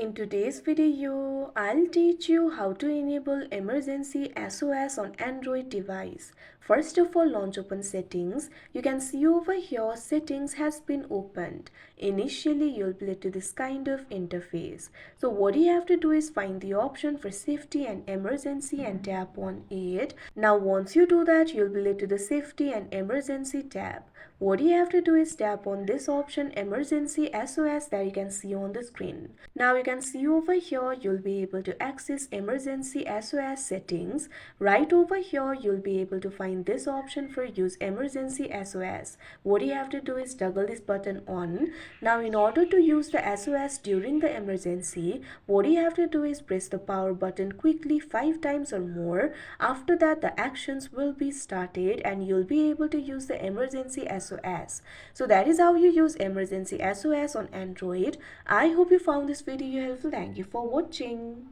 In today's video, I'll teach you how to enable Emergency SOS on Android device. First of all, launch open settings. You can see over here settings has been opened. Initially, you'll be led to this kind of interface. So what you have to do is find the option for safety and emergency and tap on it. Now once you do that, you'll be led to the safety and emergency tab. What you have to do is tap on this option Emergency SOS that you can see on the screen. Now you can see over here you'll be able to access Emergency SOS settings. Right over here you'll be able to find this option for use Emergency SOS. What you have to do is toggle this button on. Now in order to use the SOS during the emergency, what you have to do is press the power button quickly 5 times or more. After that the actions will be started and you'll be able to use the Emergency SOS. So that is how you use Emergency SOS on Android. I hope you found this video helpful. Thank you for watching.